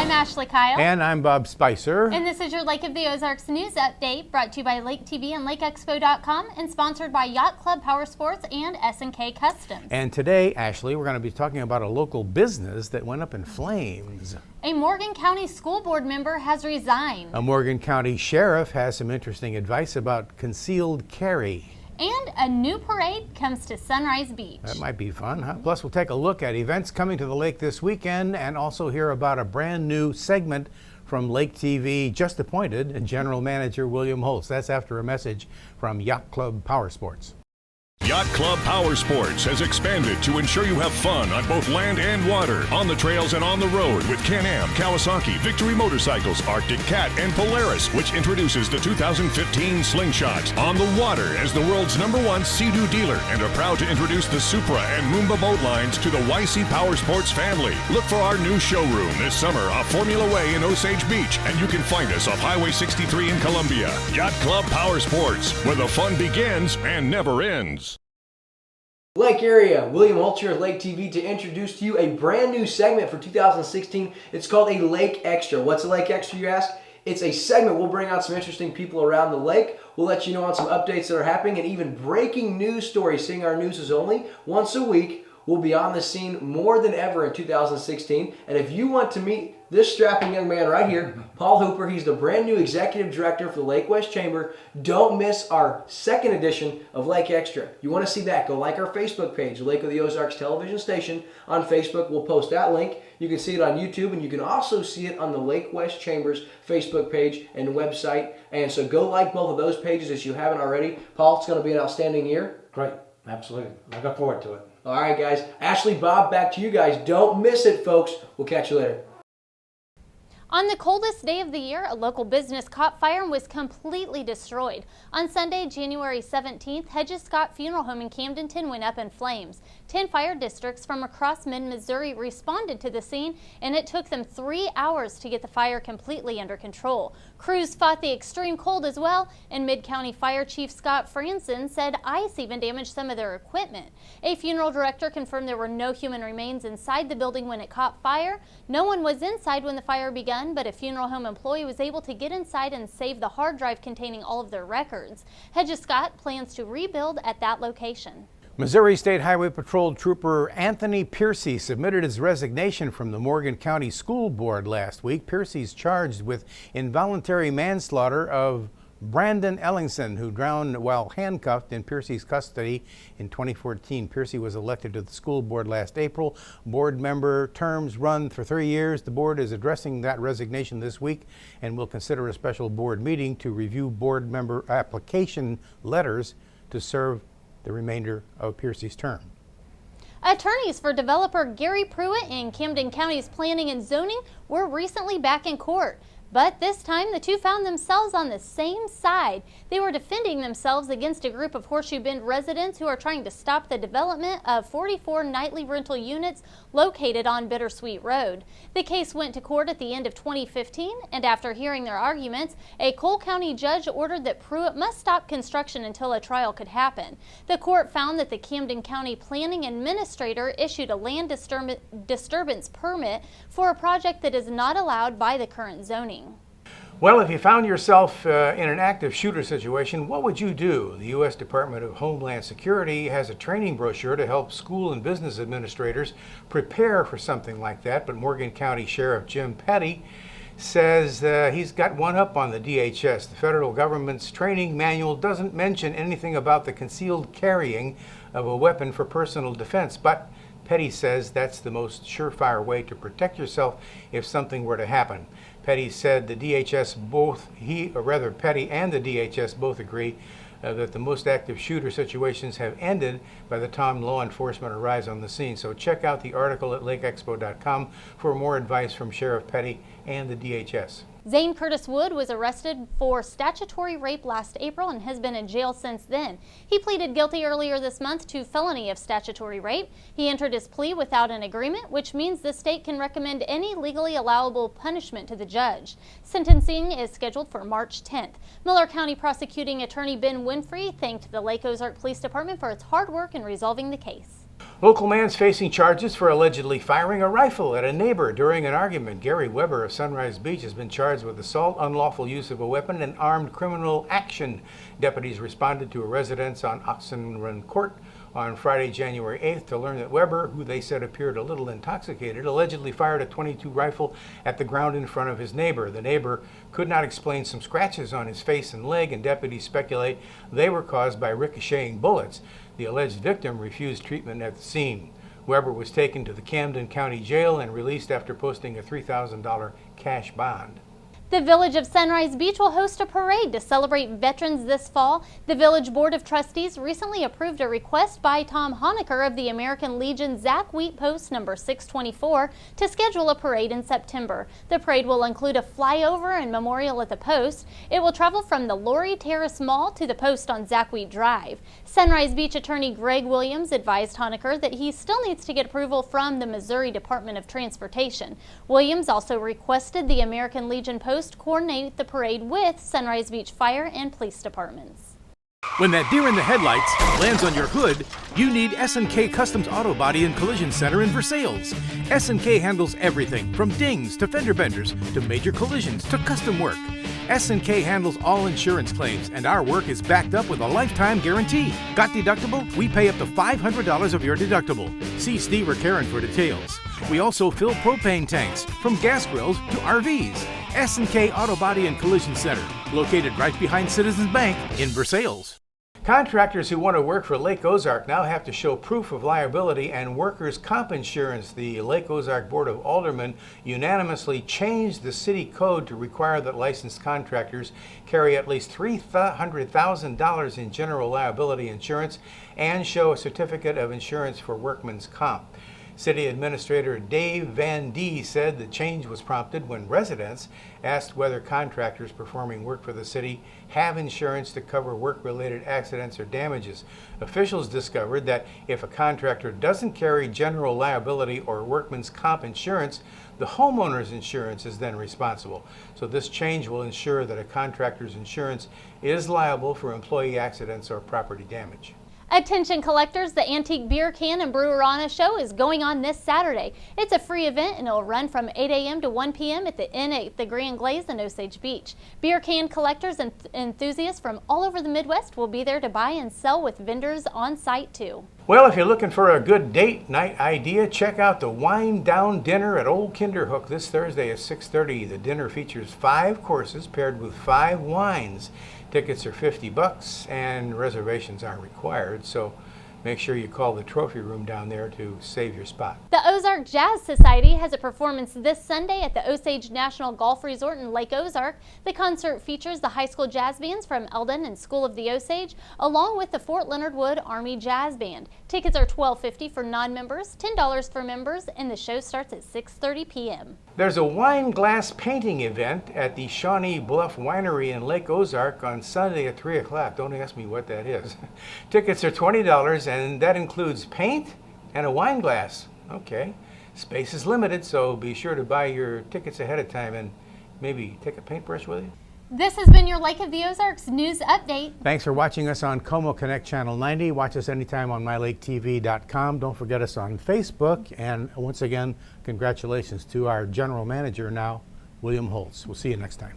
I'm Ashley Kyle. And I'm Bob Spicer. And this is your Lake of the Ozarks News Update, brought to you by Lake TV and LakeExpo.com, and sponsored by Yacht Club, Powersports, and SNK Customs. And today, Ashley, we're going to be talking about a local business that went up in flames. A Morgan County School Board member has resigned. A Morgan County sheriff has some interesting advice about concealed carry. And a new parade comes to Sunrise Beach. That might be fun, huh? Plus, we'll take a look at events coming to the lake this weekend and also hear about a brand new segment from Lake TV, just appointed General Manager William Holtz. That's after a message from Yacht Club Powersports. Yacht Club Powersports has expanded to ensure you have fun on both land and water, on the trails and on the road with Can-Am, Kawasaki, Victory Motorcycles, Arctic Cat, and Polaris, which introduces the 2015 Slingshot. On the water as the world's #1 Sea-Doo dealer, and are proud to introduce the Supra and Moomba boat lines to the YC Powersports family. Look for our new showroom this summer off Formula Way in Osage Beach, and you can find us off Highway 63 in Columbia. Yacht Club Powersports, where the fun begins and never ends. Lake area, William Holtz here at Lake TV to introduce to you a brand new segment for 2016. It's called a Lake Extra. What's a Lake Extra, you ask? It's a segment. We'll bring out some interesting people around the lake. We'll let you know on some updates that are happening and even breaking news stories. Seeing our news is only once a week. We'll be on the scene more than ever in 2016. And if you want to meet this strapping young man right here, Paul Hooper, he's the brand new executive director for the Lake West Chamber. Don't miss our second edition of Lake Extra. You want to see that? Go like our Facebook page, the Lake of the Ozarks television station on Facebook. We'll post that link. You can see it on YouTube, and you can also see it on the Lake West Chamber's Facebook page and website. And so go like both of those pages if you haven't already. Paul, it's going to be an outstanding year. Great. Absolutely. I look forward to it. All right, guys. Ashley, Bob, back to you guys. Don't miss it, folks. We'll catch you later. On the coldest day of the year, a local business caught fire and was completely destroyed. On Sunday, January 17th, Hedges Scott Funeral Home in Camdenton went up in flames. 10 fire districts from across mid-Missouri responded to the scene, and it took them 3 hours to get the fire completely under control. Crews fought the extreme cold as well, and Mid-County Fire Chief Scott Franson said ice even damaged some of their equipment. A funeral director confirmed there were no human remains inside the building when it caught fire. No one was inside when the fire began, but a funeral home employee was able to get inside and save the hard drive containing all of their records. Hedges Scott plans to rebuild at that location. Missouri State Highway Patrol Trooper Anthony Piercy submitted his resignation from the Morgan County School Board last week. Piercy's charged with involuntary manslaughter of Brandon Ellingson, who drowned while handcuffed in Piercy's custody in 2014. Piercy was elected to the school board last April. Board member terms run for 3 years. The board is addressing that resignation this week and will consider a special board meeting to review board member application letters to serve the remainder of Piercy's term. Attorneys for developer Gary Pruitt in Camden County's planning and zoning were recently back in court. But this time, the two found themselves on the same side. They were defending themselves against a group of Horseshoe Bend residents who are trying to stop the development of 44 nightly rental units located on Bittersweet Road. The case went to court at the end of 2015, and after hearing their arguments, a Cole County judge ordered that Pruitt must stop construction until a trial could happen. The court found that the Camden County Planning Administrator issued a land disturbance permit for a project that is not allowed by the current zoning. Well, if you found yourself in an active shooter situation, what would you do? The U.S. Department of Homeland Security has a training brochure to help school and business administrators prepare for something like that, but Morgan County Sheriff Jim Petty says he's got one up on the DHS. The federal government's training manual doesn't mention anything about the concealed carrying of a weapon for personal defense, but Petty says that's the most surefire way to protect yourself if something were to happen. Petty said the DHS Petty and the DHS both agree that the most active shooter situations have ended by the time law enforcement arrives on the scene. So check out the article at LakeExpo.com for more advice from Sheriff Petty and the DHS. Zane Curtis Wood was arrested for statutory rape last April and has been in jail since then. He pleaded guilty earlier this month to felony of statutory rape. He entered his plea without an agreement, which means the state can recommend any legally allowable punishment to the judge. Sentencing is scheduled for March 10th. Miller County Prosecuting Attorney Ben Winfrey thanked the Lake Ozark Police Department for its hard work in resolving the case. Local man's facing charges for allegedly firing a rifle at a neighbor during an argument. Gary Weber of Sunrise Beach has been charged with assault, unlawful use of a weapon, and armed criminal action. Deputies responded to a residence on Oxen Run Court on Friday, January 8th to learn that Weber, who they said appeared a little intoxicated, allegedly fired a .22 rifle at the ground in front of his neighbor. The neighbor could not explain some scratches on his face and leg, and deputies speculate they were caused by ricocheting bullets. The alleged victim refused treatment at the scene. Weber was taken to the Camden County Jail and released after posting a $3,000 cash bond. The Village of Sunrise Beach will host a parade to celebrate veterans this fall. The Village Board of Trustees recently approved a request by Tom Honecker of the American Legion Zach Wheat Post number 624 to schedule a parade in September. The parade will include a flyover and memorial at the post. It will travel from the Laurie Terrace Mall to the post on Zach Wheat Drive. Sunrise Beach attorney Greg Williams advised Honecker that he still needs to get approval from the Missouri Department of Transportation. Williams also requested the American Legion Post coordinate the parade with Sunrise Beach Fire and Police Departments. When that deer in the headlights lands on your hood, you need SNK Customs Auto Body and Collision Center in Versailles. SNK handles everything from dings to fender benders to major collisions to custom work. SNK handles all insurance claims, and our work is backed up with a lifetime guarantee. Got deductible? We pay up to $500 of your deductible. See Steve or Karen for details. We also fill propane tanks, from gas grills to RVs. SNK Auto Body and Collision Center, located right behind Citizens Bank in Versailles. Contractors who want to work for Lake Ozark now have to show proof of liability and workers' comp insurance. The Lake Ozark Board of Aldermen unanimously changed the city code to require that licensed contractors carry at least $300,000 in general liability insurance and show a certificate of insurance for workman's comp. City Administrator Dave Van Dee said the change was prompted when residents asked whether contractors performing work for the city have insurance to cover work-related accidents or damages. Officials discovered that if a contractor doesn't carry general liability or workman's comp insurance, the homeowner's insurance is then responsible. So this change will ensure that a contractor's insurance is liable for employee accidents or property damage. Attention collectors, the Antique Beer Can and Brewerana Show is going on this Saturday. It's a free event and it'll run from 8 a.m. to 1 p.m. at the Inn at the Grand Glaze in Osage Beach. Beer can collectors and enthusiasts from all over the Midwest will be there to buy and sell with vendors on site too. Well, if you're looking for a good date night idea, check out the Wine Down Dinner at Old Kinderhook this Thursday at 6:30. The dinner features 5 courses paired with 5 wines. Tickets are $50 and reservations aren't required, so make sure you call the trophy room down there to save your spot. The Ozark Jazz Society has a performance this Sunday at the Osage National Golf Resort in Lake Ozark. The concert features the high school jazz bands from Eldon and School of the Osage, along with the Fort Leonard Wood Army Jazz Band. Tickets are $12.50 for non-members, $10 for members, and the show starts at 6:30 p.m. There's a wine glass painting event at the Shawnee Bluff Winery in Lake Ozark on Sunday at 3 o'clock. Don't ask me what that is. Tickets are $20, and that includes paint and a wine glass. Okay. Space is limited, so be sure to buy your tickets ahead of time and maybe take a paintbrush with you. This has been your Lake of the Ozarks news update. Thanks for watching us on Como Connect Channel 90. Watch us anytime on MyLakeTV.com. Don't forget us on Facebook. And once again, congratulations to our general manager now, William Holtz. We'll see you next time.